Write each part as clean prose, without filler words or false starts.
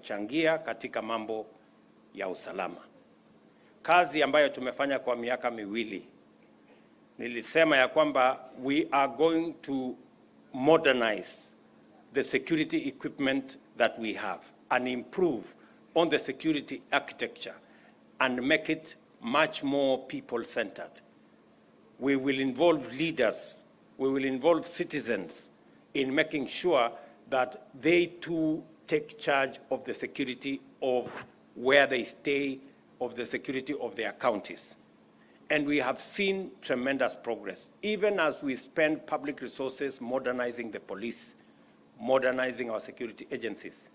kuchangia katika mambo ya usalama. Kazi ambayo tumefanya kwa miaka miwili, nilisema ya kwamba we are going to modernize the security equipment that we have and improve on the security architecture and make it much more people-centered. We will involve leaders, we will involve citizens in making sure that they too take charge of the security of where they stay, of the security of their counties. And we have seen tremendous progress, even as we spend public resources modernizing the police, modernizing our security agencies.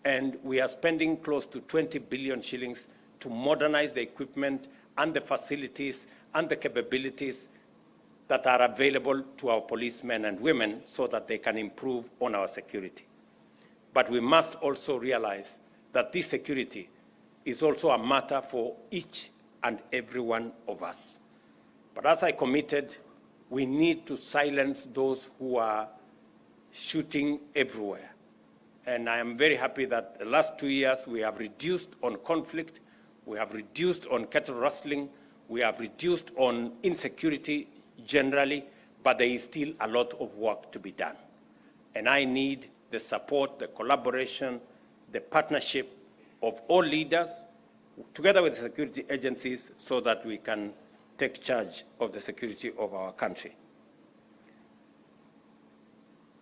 And we are spending close to 20 billion shillings to modernize the equipment and the facilities and the capabilities that are available to our policemen and women so that they can improve on our security. But we must also realize that this security is also a matter for each and every one of us. But as I committed, we need to silence those who are shooting everywhere. And I am very happy that the last 2 years we have reduced on conflict, we have reduced on cattle rustling, we have reduced on insecurity generally, but there is still a lot of work to be done. And I need the support, the collaboration, the partnership of all leaders, together with the security agencies, so that we can take charge of the security of our country.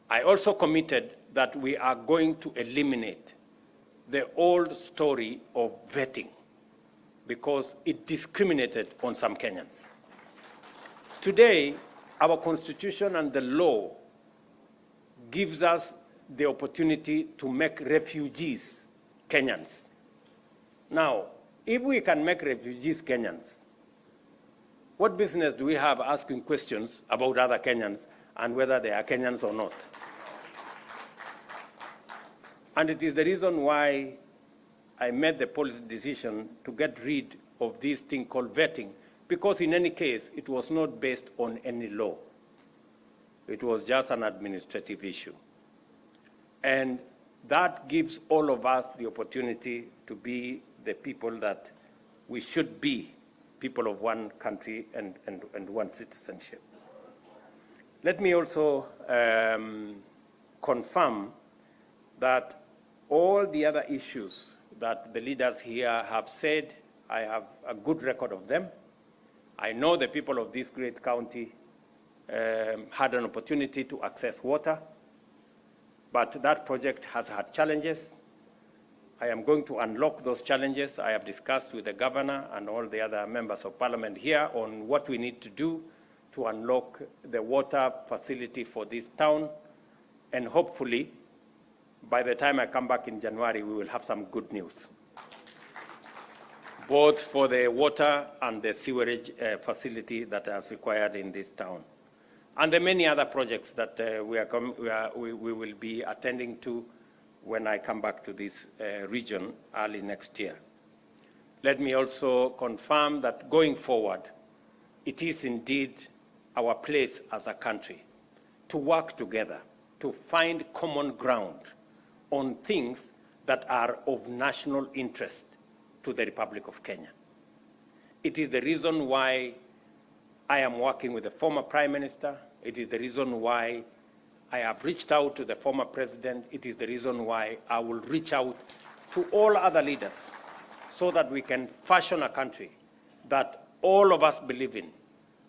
I also committed that we are going to eliminate the old story of vetting because it discriminated on some Kenyans. Today, our constitution and the law gives us the opportunity to make refugees Kenyans. Now, if we can make refugees Kenyans, what business do we have asking questions about other Kenyans and whether they are Kenyans or not? And it is the reason why I made the policy decision to get rid of this thing called vetting, because in any case, it was not based on any law. It was just an administrative issue. And that gives all of us the opportunity to be the people that we should be, people of one country and one citizenship. Let me also confirm that all the other issues that the leaders here have said, I have a good record of them. I know the people of this great county had an opportunity to access water, but that project has had challenges. I am going to unlock those challenges. I have discussed with the governor and all the other members of parliament here on what we need to do to unlock the water facility for this town. And hopefully, by the time I come back in January, we will have some good news, both for the water and the sewerage facility that is required in this town. And the many other projects that we will be attending to when I come back to this region early next year. Let me also confirm that going forward, it is indeed our place as a country to work together, to find common ground on things that are of national interest to the Republic of Kenya. It is the reason why I am working with the former Prime Minister. It is the reason why I have reached out to the former president. It is the reason why I will reach out to all other leaders so that we can fashion a country that all of us believe in,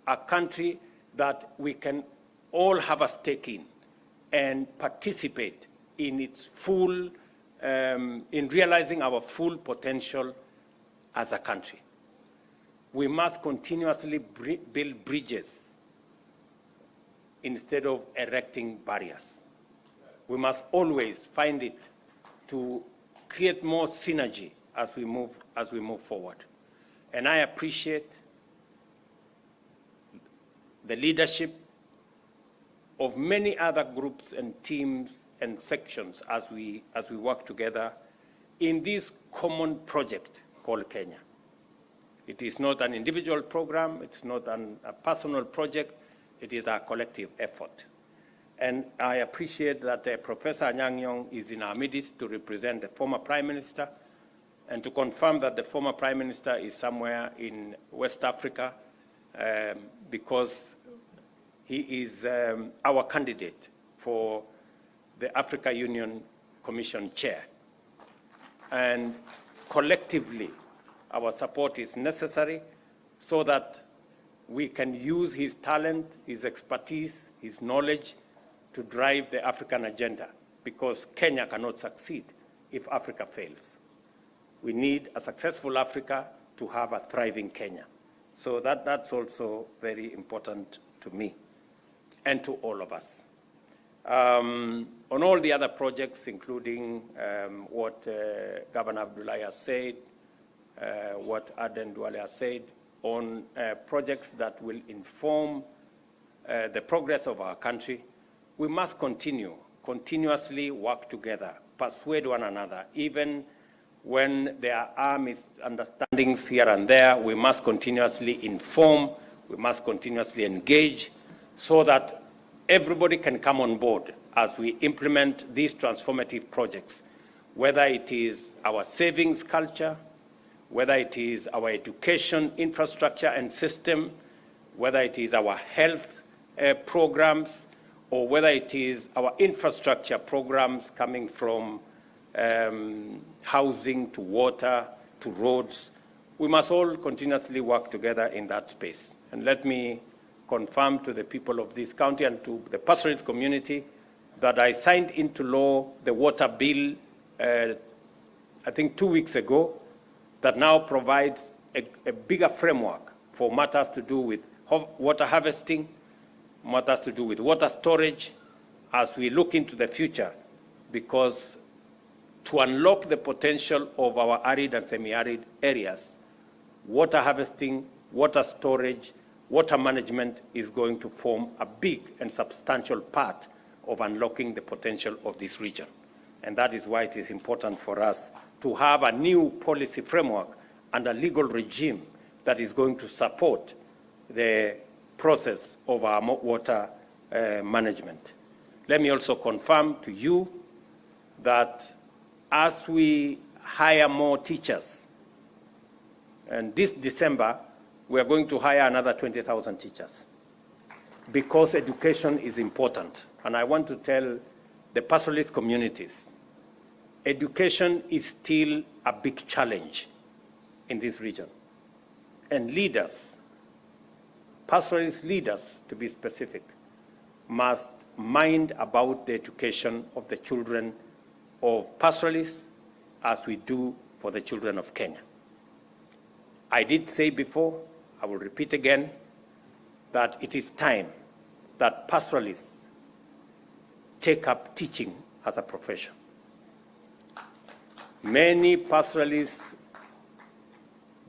a country that we can all have a stake in and participate in its full, in realizing our full potential as a country. We must continuously build bridges instead of erecting barriers. We must always find it to create more synergy as we move forward. And I appreciate the leadership of many other groups and teams and sections as we work together in this common project called Kenya. It is not an individual program, it's not a personal project, it is a collective effort. And I appreciate that Professor Anyang' Nyong'o is in our midst to represent the former Prime Minister and to confirm that the former Prime Minister is somewhere in West Africa because he is our candidate for the Africa Union Commission Chair. And collectively, our support is necessary so that we can use his talent, his expertise, his knowledge to drive the African agenda, because Kenya cannot succeed if Africa fails. We need a successful Africa to have a thriving Kenya. So that's also very important to me and to all of us. On all the other projects, including what Governor Abdullahi has said, what Aden Duale has said, on projects that will inform the progress of our country, we must continuously work together, persuade one another. Even when there are misunderstandings here and there, we must continuously inform, we must continuously engage so that everybody can come on board as we implement these transformative projects, whether it is our savings culture, whether it is our education infrastructure and system, whether it is our health programs, or whether it is our infrastructure programs coming from housing to water to roads. We must all continuously work together in that space. And let me confirm to the people of this county and to the pastoralist community that I signed into law the water bill, I think 2 weeks ago, that now provides a bigger framework for matters to do with water harvesting, matters to do with water storage, as we look into the future, because to unlock the potential of our arid and semi-arid areas, water harvesting, water storage, water management is going to form a big and substantial part of unlocking the potential of this region. And that is why it is important for us to have a new policy framework and a legal regime that is going to support the process of our water management. Let me also confirm to you that as we hire more teachers, and this December, we are going to hire another 20,000 teachers because education is important. And I want to tell the pastoralist communities, education is still a big challenge in this region. And leaders, pastoralist leaders to be specific, must mind about the education of the children of pastoralists as we do for the children of Kenya. I did say before, I will repeat again, that it is time that pastoralists take up teaching as a profession. Many pastoralists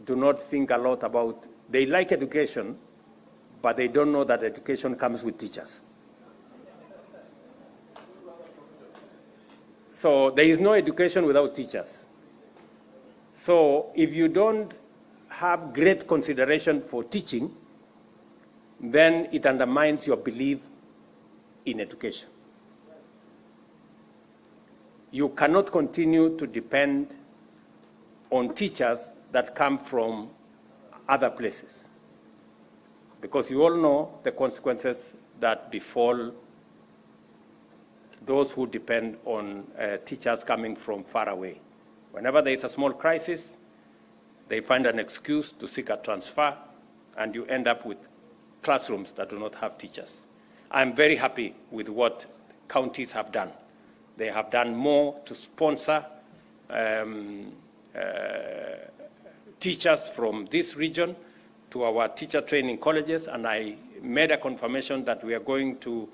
do not think a lot about, they like education, but they don't know that education comes with teachers. So there is no education without teachers. So if you don't have great consideration for teaching, then it undermines your belief in education. You cannot continue to depend on teachers that come from other places, because you all know the consequences that befall those who depend on teachers coming from far away. Whenever there is a small crisis, they find an excuse to seek a transfer, and you end up with classrooms that do not have teachers. I'm very happy with what counties have done. They have done more to sponsor teachers from this region to our teacher training colleges, and I made a confirmation that we are going to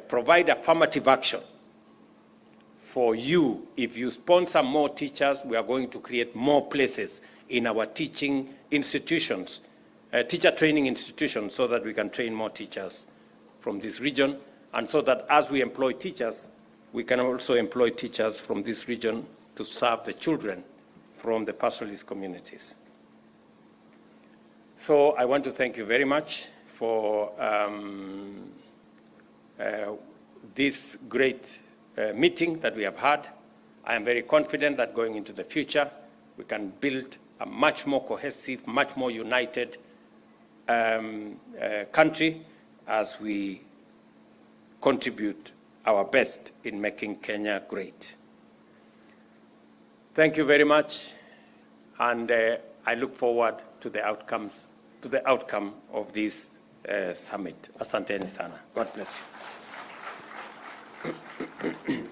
provide affirmative action for you. If you sponsor more teachers, we are going to create more places in our teaching institutions, teacher training institutions, so that we can train more teachers from this region, and so that as we employ teachers, we can also employ teachers from this region to serve the children from the pastoralist communities. So I want to thank you very much for this great meeting that we have had. I am very confident that going into the future, we can build a much more cohesive, much more united country as we contribute our best in making Kenya great. Thank you very much, and I look forward to the outcome of this summit. Asanteni sana. God bless you.